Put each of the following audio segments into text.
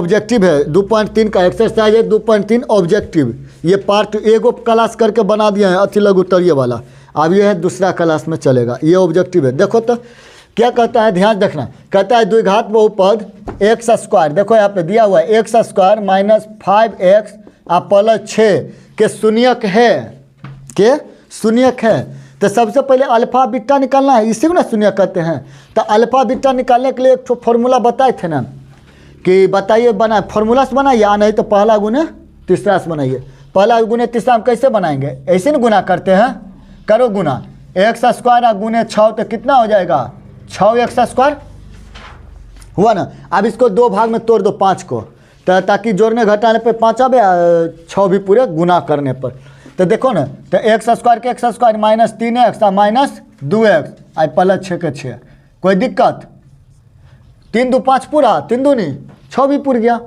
Objective है 2.3 का exercise है 2.3 ऑब्जेक्टिव। ये पार्ट एगो क्लास करके बना दिया है अति लघु उत्तरीय वाला। अब ये है दूसरा क्लास में चलेगा। ये ऑब्जेक्टिव है। देखो तो क्या कहता है, ध्यान रखना। कहता है द्विघात बहुपद एक्स स्क्वायर, देखो यहाँ पे दिया हुआ है x square minus 5x plus 6 के शून्यक है, के शून्यक है। तो सबसे पहले अल्फा बीटा निकालना है, इसी को ना शून्य कहते हैं। तो अल्फा बीटा निकालने के लिए एक तो फॉर्मूला बताए थे ना कि बताइए बना, फॉर्मूला से बनाइए या नहीं तो पहला गुने तीसरा से बनाइए। पहला गुने तीसरा हम कैसे बनाएंगे, ऐसे ना गुना करते हैं। करो गुना, एक्स स्क्वायर गुने 6 तो कितना हो जाएगा 6x स्क्वायर हुआ ना। अब इसको दो भाग में तोड़ दो 5 को, तो ताकि जोड़ने घटाने पे 5 आवे, 6 भी पूरे गुना करने पर। तो देखो ना, तो एक्स स्क्वायर के x square minus 3x minus 2x आई प्लस 6 के 6। कोई दिक्कत, 3 2 5 पूरा, 3 दूनी 6 भी पूर गया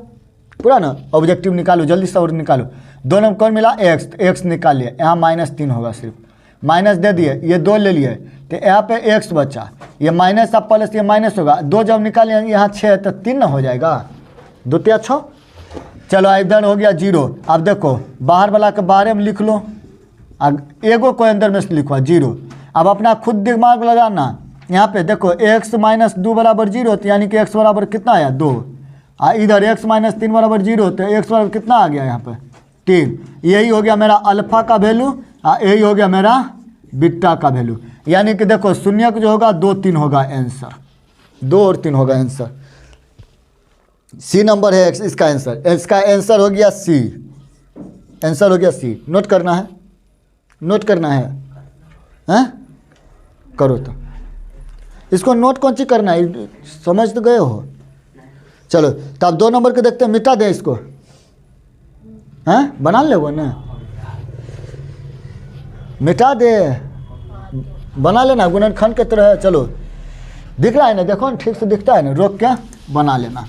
पूरा ना। ऑब्जेक्टिव निकालो जल्दी से और निकालो। दोनों में कौन मिला x, तो x निकाल लिया। यहाँ -3 होगा, सिर्फ माइनस दे दिए, ये 2 ले लिए तो यहाँ पे x बचा। ये माइनस अब प्लस ये माइनस होगा, 2 जब निकाल लिया यहाँ 6 तो 3 ना हो जाएगा, 2 तिया 6। चलो इधर हो गया 0। अब देखो बाहर वाला के बारे में लिख लो, एगो को अंदर में से लिखवा 0। अब अपना खुद दिमाग लगाना। यहाँ पे देखो x माइनस 2 बराबर 0, तो यानी कि x बराबर कितना आया 2। इधर x माइनस 3 बराबर 0, तो x बराबर कितना आ गया यहाँ पे 3। यही हो गया मेरा अल्फा का वैल्यू, यही हो गया मेरा बीटा का वैल्यू। यानी कि देखो शून्य जो होगा 2 3 होगा आंसर, 2 और 3 होगा आंसर। सी नंबर है इसका आंसर। इसका आंसर हो गया सी, आंसर हो गया सी। नोट करना है, नोट करना है, हैं? करो तो इसको नोट कौन सी करना है, समझ तो गए हो। चलो तो अब 2 नंबर के देखते हैं, मिटा दे इसको, हैं? बना ले वो ना, मिटा दे, बना लेना गुणनखंड की तरह। चलो दिख रहा है ना, देखो ना ठीक से दिखता है ना, रोक के बना लेना।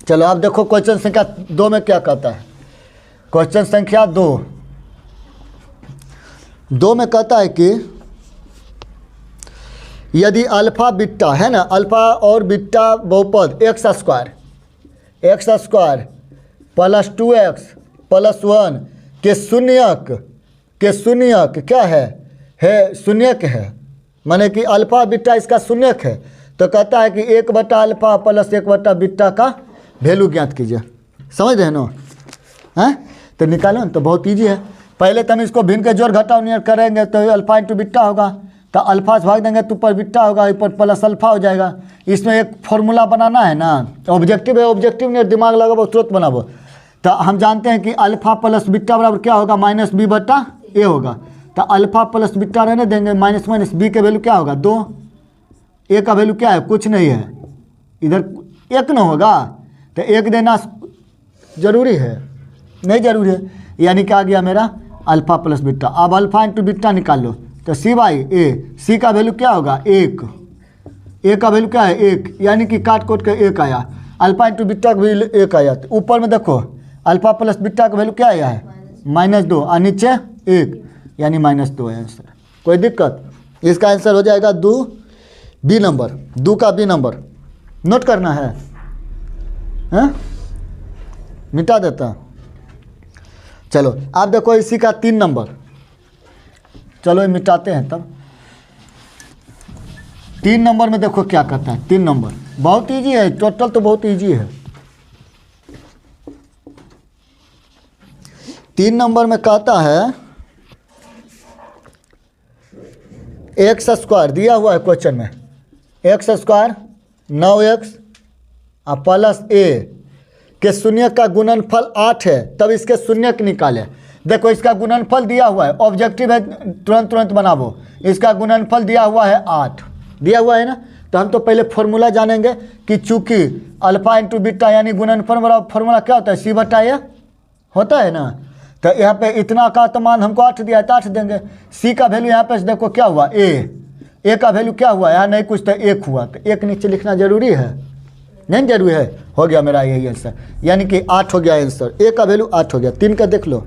चलो अब देखो क्वेश्चन संख्या 2 में क्या कहता है। क्वेश्चन संख्या 2 में कहता है कि यदि अल्फा बीटा है ना, अल्फा और बीटा बहुपद x square plus 2x plus 1 के शून्यक क्या है शून्यक है, माने कि अल्फा बीटा इसका शून्यक है। तो कहता है कि 1/अल्फा प्लस 1/बीटा का वैल्यू ज्ञात कीजिए। समझ रहे हैं ना, हैं? तो निकालो ना, तो बहुत ईजी है। पहले तो हम इसको भिन्न के जोड़ घटाव नियर करेंगे तो अल्फा इंटू बीटा होगा, तो अल्फा से भाग देंगे तो ऊपर बीटा होगा, ऊपर प्लस अल्फा हो जाएगा। इसमें एक फॉर्मूला बनाना है ना, ऑब्जेक्टिव है, ऑब्जेक्टिव नियर दिमाग लगाओ तुरंत बनाओ। तो हम जानते हैं कि अल्फा प्लस बीटा बराबर क्या होगा -b/a होगा। तो अल्फा प्लस बीटा रहने देंगे, माइनस b के वैल्यू क्या होगा 2, a का वैल्यू क्या है कुछ नहीं है, इधर 1 ना होगा, तो 1 देना जरूरी है, नहीं जरूरी है। यानी क्या आ गया मेरा अल्फा प्लस बीटा। अब अल्फा इंटू बीटा निकाल लो, तो c/a, c का वैल्यू क्या होगा 1, a का वैल्यू क्या है 1, यानी कि काट कोट के 1 आया। अल्फा इंटू बीटा का वैल्यू 1 आया। तो ऊपर में देखो अल्फा प्लस बीटा का वैल्यू क्या आया है -2 और नीचे 1, यानी -2 है आंसर। कोई दिक्कत, इसका आंसर हो जाएगा 2 बी नंबर, 2 का बी नंबर। नोट करना है, हैं? मिटा देता। चलो आप देखो इसी का 3 नंबर, चलो ये मिटाते हैं तब। 3 नंबर में देखो क्या कहता है। 3 नंबर बहुत इजी है, टोटल तो बहुत इजी है। 3 नंबर में कहता है एक्स स्क्वायर दिया हुआ है क्वेश्चन में, x square 9x plus a के शून्य का गुणनफल 8 है, तब इसके शून्यक निकाले। देखो इसका गुणनफल दिया हुआ है, ऑब्जेक्टिव है, तुरंत बनावो। इसका गुणनफल दिया हुआ है 8, दिया हुआ है ना। तो हम तो पहले फॉर्मूला जानेंगे कि चूंकि अल्फा इंटू बीटा यानी गुणनफल वाला फॉर्मूला क्या होता है c/a होता है ना। तो यहाँ पे इतना का तो मान हमको 8 दिया है तो 8 देंगे। c का वैल्यू यहाँ पे देखो क्या हुआ a ए का वैल्यू क्या हुआ, यहाँ नहीं कुछ तो एक हुआ, तो एक नीचे लिखना जरूरी है, नहीं जरूरी है। हो गया मेरा यही आंसर, यानी कि 8 हो गया आंसर। ए का वैल्यू 8 हो गया। 3 का देख लो,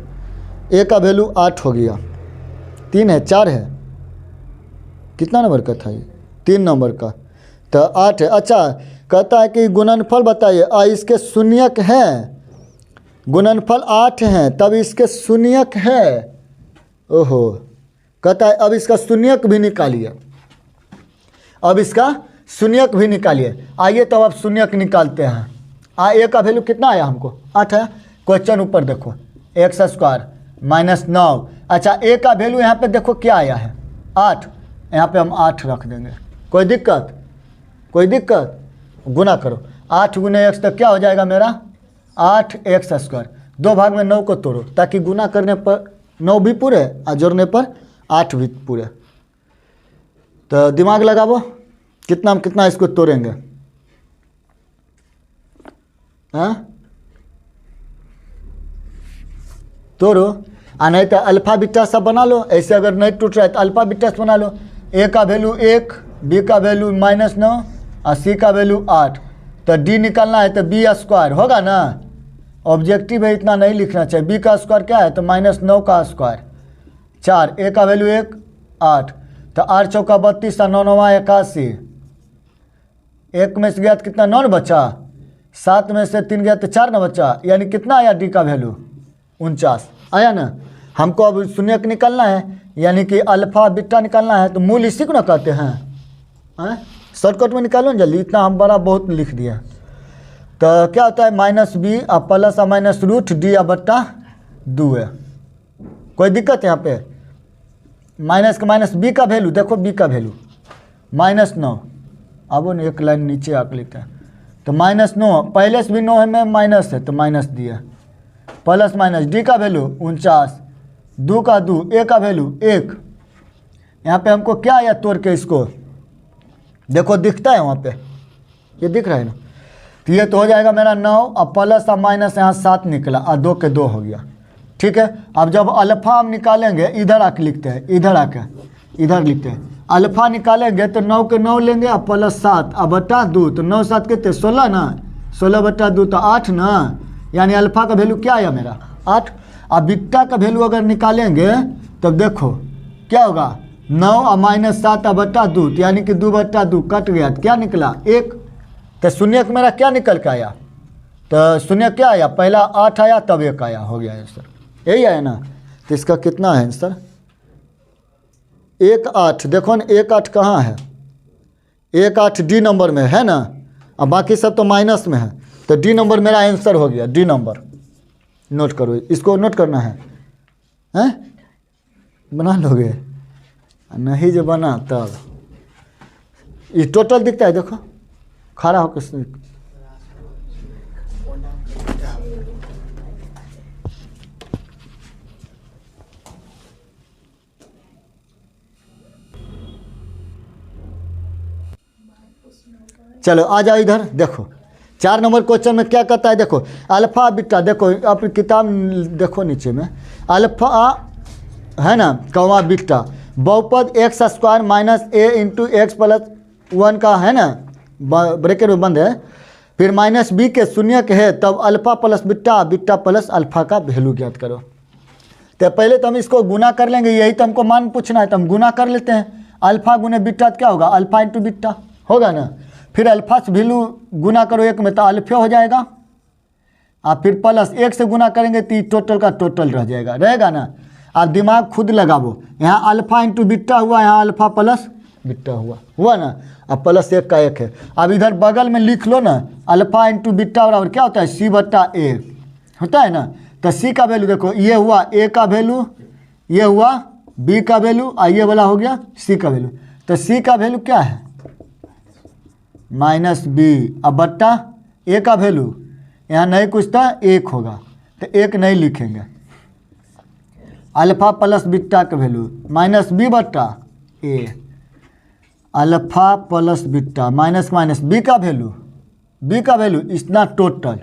ए का वैल्यू 8 हो गया। 3 है, 4 है, कितना नंबर का था ये, 3 नंबर का, तो 8 है। अच्छा, कहता है कि गुणनफल बताइए, इसके शून्यक हैं, गुणनफल 8 हैं, तब इसके शून्यक है। ओहो, कहता है अब इसका शून्यक भी निकालिए, अब इसका शून्यक भी निकालिए। आइए तब आप शून्यक निकालते हैं। ए का वैल्यू कितना आया हमको, 8 है। क्वेश्चन ऊपर देखो, एक्स स्क्वायर माइनस 9। अच्छा, ए का वैल्यू यहाँ पे देखो क्या आया है, 8, यहाँ पे हम 8 रख देंगे। कोई दिक्कत, कोई दिक्कत, गुना करो 8 गुने एक्स, तो क्या हो जाएगा मेरा 8x स्क्वायर। 2 भाग में 9 को तोड़ो, ताकि गुना करने पर 9 भी पूरे और जोड़ने पर 8 भी पूरे। तो दिमाग लगाओ, कितना हम कितना इसको तोड़ेंगे, हाँ तोड़ो। नहीं तो अल्फा बीटा सब बना लो, ऐसे अगर नहीं टूट रहा है तो अल्फा बीटा बना लो। ए का वैल्यू 1, बी का वैल्यू -9 और सी का वैल्यू 8। तो डी निकालना है तो बी स्क्वायर होगा ना, ऑब्जेक्टिव है, इतना नहीं लिखना चाहिए। बी का स्क्वायर क्या है, तो -9 का स्क्वायर 4। ए का वैल्यू 1, 8, तो 8 चौका 32 और 9 9 81। 1 में से गया तो कितना 9 बचा, 7 में से 3 गया तो 4 न बचा, यानी कितना आया डी का वैल्यू 49 आया ना। हमको अब शून्यक निकालना है, यानी कि अल्फा बीटा निकालना है, तो मूल इसी को ना कहते हैं। शॉर्टकट में निकालो ना जल्दी, इतना हम बड़ा बहुत लिख दिया। तो क्या होता है -b और प्लस और माइनस रूट डी बट्टा 2 है। कोई दिक्कत है यहाँ पे, माइनस का माइनस बी का वैल्यू देखो, बी का वैल्यू -9। अब न एक लाइन नीचे आकर लिखते हैं, तो -9, पहले से भी 9 है में माइनस है तो माइनस दिया, प्लस माइनस डी का वैल्यू 49, 2 का 2, ए का वैल्यू 1। यहाँ पे हमको क्या आया तोड़ के इसको, देखो दिखता है वहाँ पे, ये दिख रहा है ना। तो ये तो हो जाएगा मेरा 9 और प्लस और माइनस यहाँ 7 निकला और 2 के 2 हो गया। ठीक है, अब जब अल्फा हम निकालेंगे, इधर आके लिखते हैं, इधर आके इधर लिखते हैं, अल्फा निकालेंगे तो 9 के 9 लेंगे और प्लस 7 और बट्टा 2, तो 9 7 कितने 16 ना, 16 बट्टा 2 तो 8 ना, यानी अल्फा का वैल्यू क्या आया मेरा 8। अब बीटा का वैल्यू अगर निकालेंगे तब देखो क्या होगा, 9 और -7 और बट्टा 2, यानी कि 2 बट्टा 2 कट गया, तो क्या निकला 1। तो शून्यक मेरा क्या निकल के आया, तो शून्य क्या आया, पहला 8 आया तब 1 आया, हो गया आंसर, यही आया ना। तो इसका कितना है आंसर 1 8। देखो ना 1 8 कहाँ है, 1 8 डी नंबर में है ना, अब बाकी सब तो माइनस में है, तो डी नंबर मेरा आंसर हो गया। डी नंबर नोट करो, इसको नोट करना है, हैं बना लोगे, नहीं जो बना तब ये टोटल दिखता है, देखो खड़ा होकर चलो आ जाओ इधर। देखो 4 नंबर क्वेश्चन में क्या कहता है, देखो अल्फा बीटा, देखो अपनी किताब देखो नीचे में, अल्फा है ना कौवा बीटा, बहुपद एक्स स्क्वायर माइनस ए इंटू एक्स प्लस 1 का है ना, ब्रैकेट में बंद है, फिर माइनस बी के शून्यक है, तब alpha plus beta, beta plus alpha का वैल्यू ज्ञात करो। तो पहले तो हम इसको गुना कर लेंगे, यही तो हमको मान पूछना है, तो हम गुना कर लेते हैं। अल्फा गुने बीटा क्या होगा, अल्फा इंटू बीटा होगा ना, फिर अल्फा से वैल्यू गुना करो 1 में तो अल्फा हो जाएगा, और फिर प्लस 1 से गुना करेंगे तो टोटल का टोटल रह जाएगा, रहेगा ना। आप दिमाग खुद लगाओ, यहाँ अल्फा इंटू बीटा हुआ, यहाँ अल्फा प्लस बीटा हुआ ना, अब प्लस 1 का 1 है। अब इधर बगल में लिख लो ना, अल्फा इंटू बीटा बराबर क्या होता है सी बट्टा ए होता है ना। तो सी का वैल्यू देखो, ये हुआ ए का वैल्यू, ये हुआ बी का वैल्यू, और ये वाला हो गया सी का वैल्यू। तो सी का वैल्यू क्या है -b, अब बट्टा ए का वैल्यू यहाँ नहीं कुछ था 1 होगा, तो 1 नहीं लिखेंगे। अल्फा प्लस बीटा का वैल्यू -b बट्टा A, alpha plus beta minus minus B का वैल्यू इतना टोटल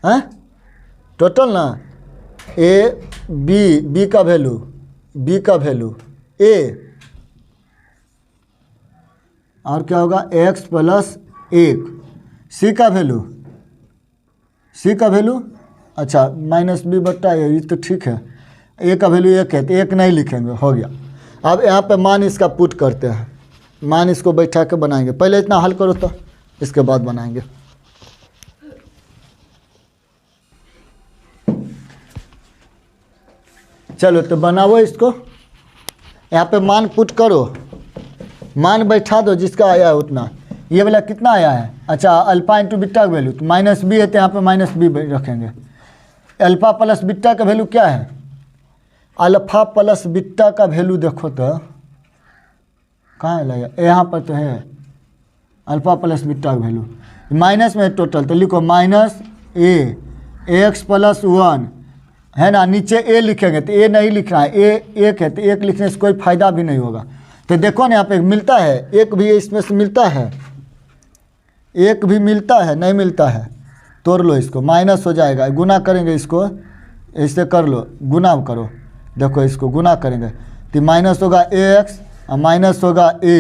है, टोटल ना ए बी, बी का वैल्यू ए, और क्या होगा x प्लस 1। सी का वैल्यू अच्छा माइनस बी बट्टा ए, ये तो ठीक है। ए का वैल्यू 1 है तो 1 नहीं लिखेंगे, हो गया। अब यहाँ पे मान इसका पुट करते हैं, मान इसको बैठा के बनाएंगे। पहले इतना हल करो तो इसके बाद बनाएंगे। चलो तो बनाओ इसको, यहाँ पे मान पुट करो, मान बैठा दो जिसका आया है उतना। ये वाला कितना आया है, अच्छा अल्फा इंटू बीटा का वैल्यू तो माइनस बी है तो यहाँ पे माइनस बी रखेंगे। अल्फा प्लस बीटा का वैल्यू क्या है, अल्फा प्लस बीटा का वैल्यू देखो तो कहाँ है लगा, यहाँ पर तो है अल्फा प्लस बीटा का वैल्यू, माइनस में टोटल तो लिखो माइनस ए एक्स प्लस 1 है ना, नीचे ए लिखेंगे तो ए नहीं लिखना है, ए 1 है तो 1 लिखने से कोई फ़ायदा भी नहीं होगा। तो देखो ना यहाँ पे मिलता है, एक भी इसमें से मिलता है, एक भी मिलता है, नहीं मिलता है, तोड़ लो इसको, माइनस हो जाएगा। गुना करेंगे इसको, ऐसे कर लो, गुना करो, देखो इसको गुना करेंगे तो माइनस होगा एक्स और माइनस होगा ए,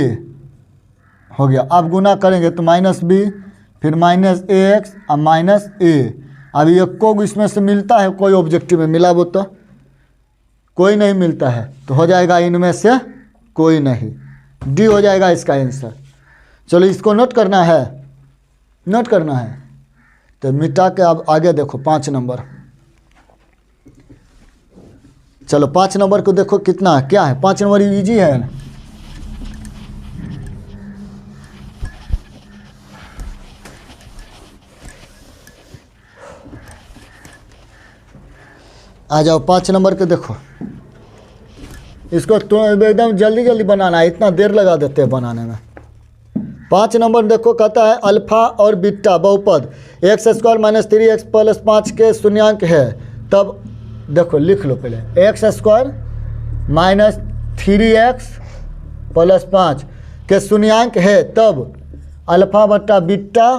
हो गया। अब गुना करेंगे तो माइनस बी, फिर माइनस एक्स और माइनस ए। अब ये को इसमें से मिलता है, कोई ऑब्जेक्टिव में मिला वो तो कोई नहीं मिलता है, तो हो जाएगा इनमें से कोई नहीं, डी हो जाएगा इसका आंसर। चलो इसको नोट करना है, नोट करना है तो मिटा के अब आगे देखो 5 नंबर। चलो 5 नंबर को देखो कितना है, क्या है 5 नंबर इजी है ना। आ जाओ 5 नंबर के देखो, इसको तो एकदम जल्दी जल्दी बनाना है, इतना देर लगा देते हैं बनाने में। 5 नंबर देखो, कहता है अल्फा और बीटा बहुपद x square minus 3x plus 5 के शून्यांक है, तब देखो लिख लो पहले, x square minus 3x plus 5 के शून्यांक है, तब अल्फा बट्टा बीटा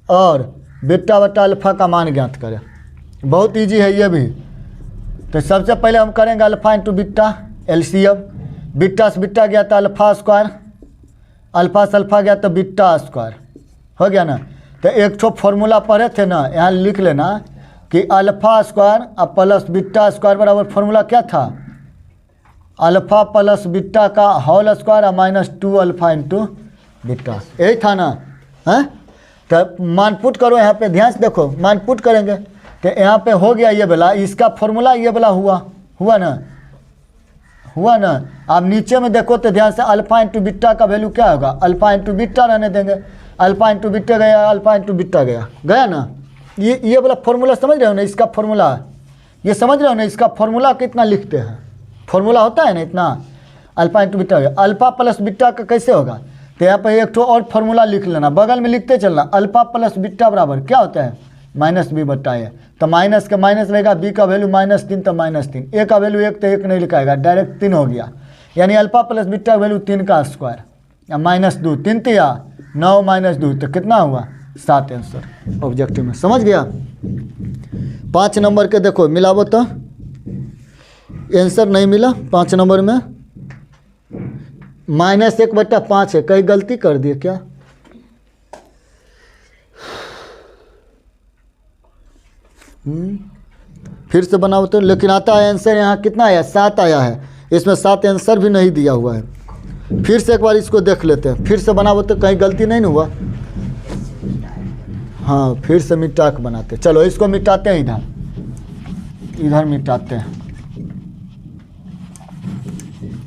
और बीटा बट्टा अल्फा का मान ज्ञात करें। बहुत इजी है ये भी। तो सबसे पहले हम करेंगे alpha into beta LCM, beta से बीटा गया तो अल्फा स्क्वायर, अल्फा से अल्फा गया तो बीटा स्क्वायर, हो गया ना। तो एक ठो फॉर्मूला पढ़े थे ना, यहाँ लिख लेना कि अल्फा स्क्वायर और प्लस बीटा स्क्वायर बराबर फॉर्मूला क्या था, अल्फा प्लस बीटा का होल स्क्वायर और माइनस 2 अल्फा इंटू बीटा, यही था ना। हैं तो मानपुट करो, यहाँ पे ध्यान से देखो, मानपुट करेंगे तो यहाँ पे हो गया ये वाला, इसका फॉर्मूला ये वाला हुआ ना, हुआ ना। अब नीचे में देखो तो ध्यान से अल्फा इंटू बीटा का वैल्यू क्या होगा, अल्फा इंटू बीटा रहने देंगे, अल्फा इंटू बीटा गया, अल्फा इंटू बीटा गया ना। ये वाला फॉर्मूला समझ रहे हो ना, इसका फॉर्मूला ये समझ रहे हो ना, इसका फॉर्मूला कितना लिखते हैं, फॉर्मूला होता है ना इतना, अल्फा इंटू बीटा गया। अल्फा प्लस बीटा का कैसे होगा, तो यहाँ पर एक ठो और फॉर्मूला लिख लेना, बगल में लिखते चलना, अल्फा प्लस बीटा बराबर क्या होता है माइनस बी बट्टा ए। तो माइनस का माइनस रहेगा, बी का वैल्यू -3 तो -3, ए का वैल्यू 1 तो 1 नहीं लिखाएगा, डायरेक्ट 3 हो गया। यानी अल्फा प्लस बीटा का वैल्यू 3 का स्क्वायर या -2, 3 तिया 9 -2 तो कितना हुआ 7 आंसर ऑब्जेक्टिव में, समझ गया। 5 नंबर के देखो मिलावो तो आंसर नहीं मिला 5 नंबर में, -1/5 है, कहीं गलती कर दिए क्या, फिर से बनाओ तो, लेकिन आता है आंसर यहाँ कितना आया 7 आया है, इसमें 7 आंसर भी नहीं दिया हुआ है। फिर से एक बार इसको देख लेते हैं, फिर से बनाओ तो कहीं गलती नहीं ना हुआ। हाँ फिर से मिटा के बनाते, चलो इसको मिटाते हैं, इधर मिटाते हैं।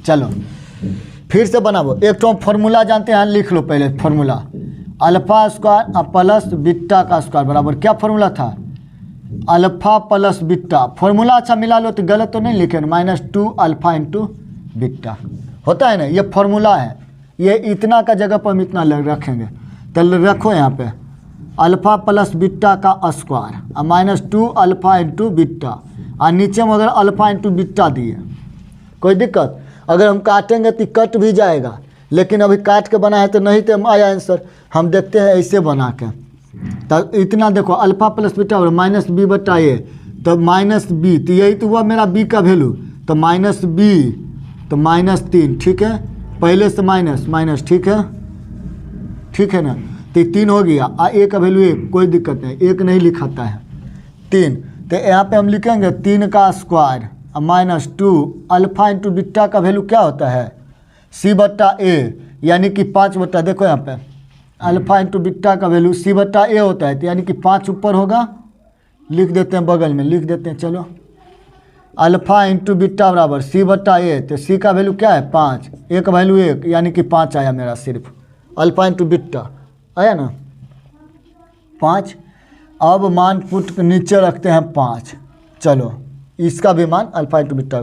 चलो फिर से बनाओ, एक तो फॉर्मूला जानते हैं, लिख लो पहले formula, alpha square plus beta का स्क्वायर बराबर क्या फॉर्मूला था, अल्फा प्लस बीटा। फॉर्मूला अच्छा मिला लो तो गलत तो नहीं लिखे, -2 अल्फा इंटू बीटा होता है ना, ये फॉर्मूला है, ये इतना का जगह पर हम इतना रखेंगे। तो रखो यहाँ पे अल्फा प्लस बीटा का स्क्वायर और -2 अल्फा इंटू बीटा, और नीचे में अगर अल्फा इंटू बीटा दिए, कोई दिक्कत, अगर हम काटेंगे तो कट भी जाएगा, लेकिन अभी काट के बना है तो नहीं तो आया आंसर। हम देखते हैं ऐसे बना के, तो इतना देखो अल्फा प्लस बीटा और -b बट्टा ए, तो -b, तो यही तो हुआ मेरा b का वैल्यू, तो -b तो -3, ठीक है, पहले से माइनस ठीक है, ठीक है ना। तो 3 हो गया, ए का वैल्यू 1, कोई दिक्कत नहीं, 1 नहीं लिखाता है 3। तो यहाँ पे हम लिखेंगे 3 का स्क्वायर -2 अल्फा इंटू बीटा का वैल्यू क्या होता है C/A, यानी कि 5 देखो यहाँ पे अल्फा इंटू बीटा का वैल्यू C/A होता है, तो यानी कि 5 ऊपर होगा, लिख देते हैं बगल में, लिख देते हैं। चलो अल्फा इंटू बीटा बराबर C/A, तो C का वैल्यू क्या है 5, A का वैल्यू 1, यानी कि 5 आया मेरा सिर्फ। अल्फा इंटू बीटा आया ना 5। अब मान पुट नीचे रखते हैं 5। चलो इसका भी मान अल्फा इंटू बीटा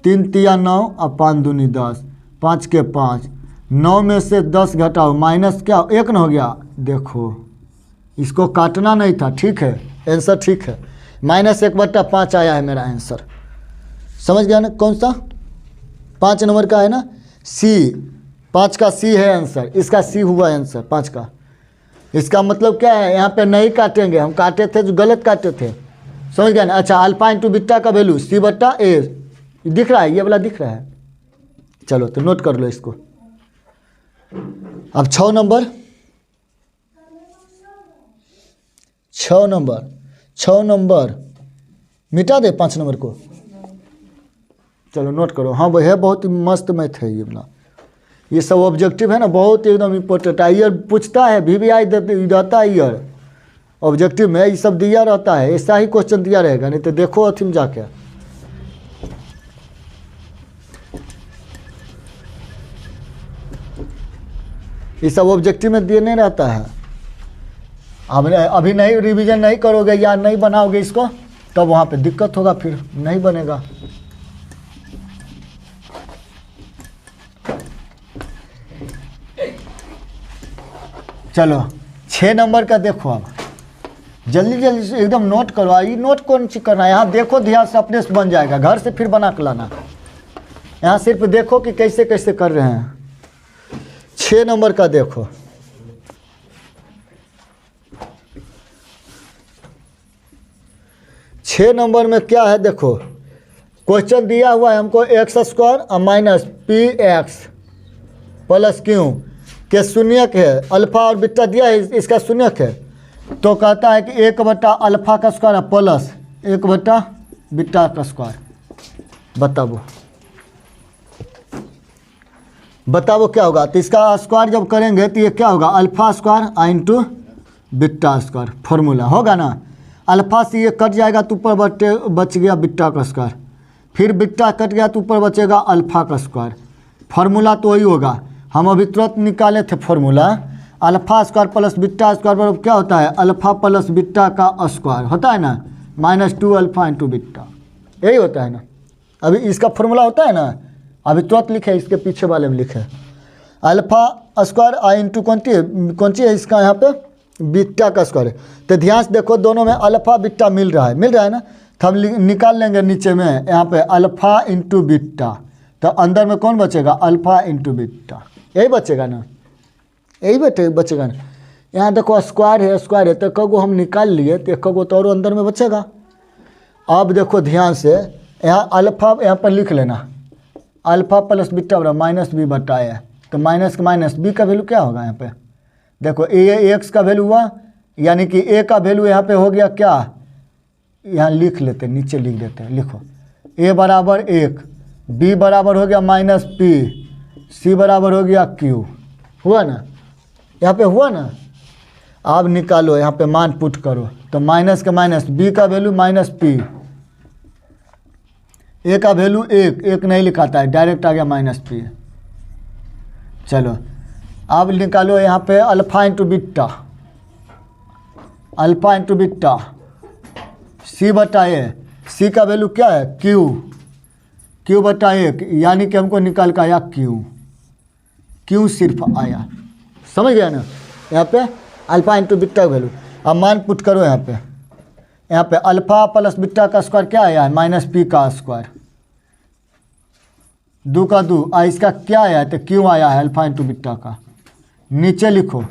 3 तिया 9 और 5 दूनी 10, 5 के 5, 9 में से 10 घटाओ माइनस क्या 1 ना हो गया। देखो इसको काटना नहीं था, ठीक है, आंसर ठीक है, -1/5 आया है मेरा आंसर। समझ गया ना, कौन सा 5 नंबर का है ना, C, 5 का C है आंसर, इसका C हुआ आंसर 5 का। इसका मतलब क्या है, यहाँ पे नहीं काटेंगे, हम काटे थे जो गलत काटे थे, समझ गया ना। अच्छा अल्फा इंटू बीटा का वैल्यू C/A दिख रहा है, ये वाला दिख रहा है। चलो तो नोट कर लो इसको। अब 6 नंबर, 6 नंबर मिटा दे 5 नंबर को। चलो नोट करो, हाँ वह है, बहुत ही मस्त मैथ है ये वाला। ये सब ऑब्जेक्टिव है ना, बहुत एकदम इम्पोर्टेंट है। ईयर पूछता है, VVI रहता है ईयर ऑब्जेक्टिव में, ये सब दिया रहता है, ऐसा ही क्वेश्चन दिया रहेगा, नहीं तो देखो अथी में जाके। ये सब ऑब्जेक्टिव में दिए नहीं रहता है। अभी नहीं रिवीजन नहीं करोगे या नहीं बनाओगे इसको, तब वहाँ पे दिक्कत होगा, फिर नहीं बनेगा। चलो 6 नंबर का देखो, अब जल्दी जल्दी से एकदम नोट करो। ये नोट कौन सी करना है, यहाँ देखो ध्यान से, अपने से बन जाएगा, घर से फिर बना के लाना। यहाँ सिर्फ देखो कि कैसे कैसे कर रहे हैं। 6 नंबर का देखो, छः नंबर में क्या है देखो, क्वेश्चन दिया हुआ है हमको x² minus px plus Q के शून्यक है, अल्फा और बीटा दिया है, इसका शून्यक है। तो कहता है कि 1/अल्फा का स्क्वायर प्लस 1/बीटा का स्क्वायर। बताओ क्या होगा। तो इसका स्क्वायर जब करेंगे तो ये क्या होगा, alpha square into beta square, formula होगा ना। अल्फा से ये कट जाएगा तो ऊपर बच गया बीटा का स्क्वायर, फिर बीटा कट गया तो ऊपर बचेगा अल्फा का स्क्वायर। फार्मूला तो वही होगा, हम अभी तुरंत निकाले थे formula. Alpha square plus beta square बराबर क्या होता है, अल्फा प्लस बीटा का स्क्वायर होता है ना, -2 अल्फा इंटू बीटा, यही होता है ना। अभी इसका फार्मूला होता है ना, अभी तुरंत लिखे, इसके पीछे वाले में लिखे अल्फा स्क्वायर इंटू कौन सी है इसका, यहाँ पे बीटा का स्क्वायर है। तो ध्यान से देखो, दोनों में अल्फा बीटा मिल रहा है ना, तो हम निकाल लेंगे नीचे में यहाँ पे अल्फा इंटू बीटा, तो अंदर में कौन बचेगा, अल्फा इंटू बीटा, यही बचेगा ना, यही बचेगा ना। यहाँ देखो स्क्वायर है, तो कगो हम निकाल लिए, तो कगो तो और अंदर में बचेगा। अब देखो ध्यान से, यहाँ अल्फा यहाँ पर लिख लेना, अल्फा प्लस बीटा बराबर -b/a, तो माइनस का माइनस, b का वैल्यू क्या होगा यहाँ पे, देखो x का वैल्यू हुआ, यानी कि a का वैल्यू यहाँ पे हो गया क्या, यहाँ लिख लेते, नीचे लिख देते हैं, लिखो a बराबर 1, b बराबर हो गया -p, c बराबर हो गया q, हुआ ना, यहाँ पे हुआ ना। अब निकालो, यहाँ पे मान पुट करो, तो माइनस का माइनस, b का वैल्यू -p, a का वैल्यू 1 नहीं लिखाता है, डायरेक्ट आ गया -p। चलो अब निकालो यहाँ पे alpha into beta, alpha into beta c/a, c का वैल्यू क्या है q/1, यानी कि हमको निकाल के आया q सिर्फ आया, समझ गया ना। यहाँ पे अल्फा इंटू बीटा का वैल्यू, अब मान पुट करो यहाँ पे अल्फा प्लस बीटा का स्क्वायर क्या आया है, -p का स्क्वायर, 2 का 2, इसका क्या आया है, तो q आया है अल्फा इंटू बीटा का। नीचे लिखो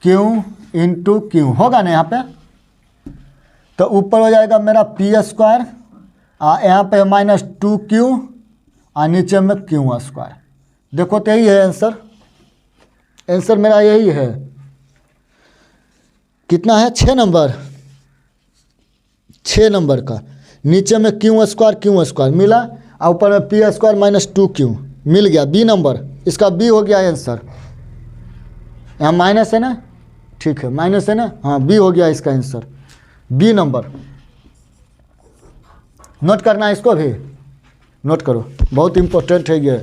q इंटू क्यू, होगा ना यहाँ पे, तो ऊपर हो जाएगा मेरा p², यहाँ पे -2q, नीचे में q²। देखो तो यही है आंसर मेरा यही है। कितना है 6 नंबर, 6 नंबर का। नीचे में क्यू स्क्वायर मिला और ऊपर में पी स्क्वायर माइनस 2q मिल गया। बी नंबर, इसका बी हो गया आंसर। यहाँ माइनस है ना, ठीक है माइनस है ना, हाँ बी हो गया इसका आंसर, बी नंबर। नोट करना है इसको भी, नोट करो, बहुत इंपॉर्टेंट है ये।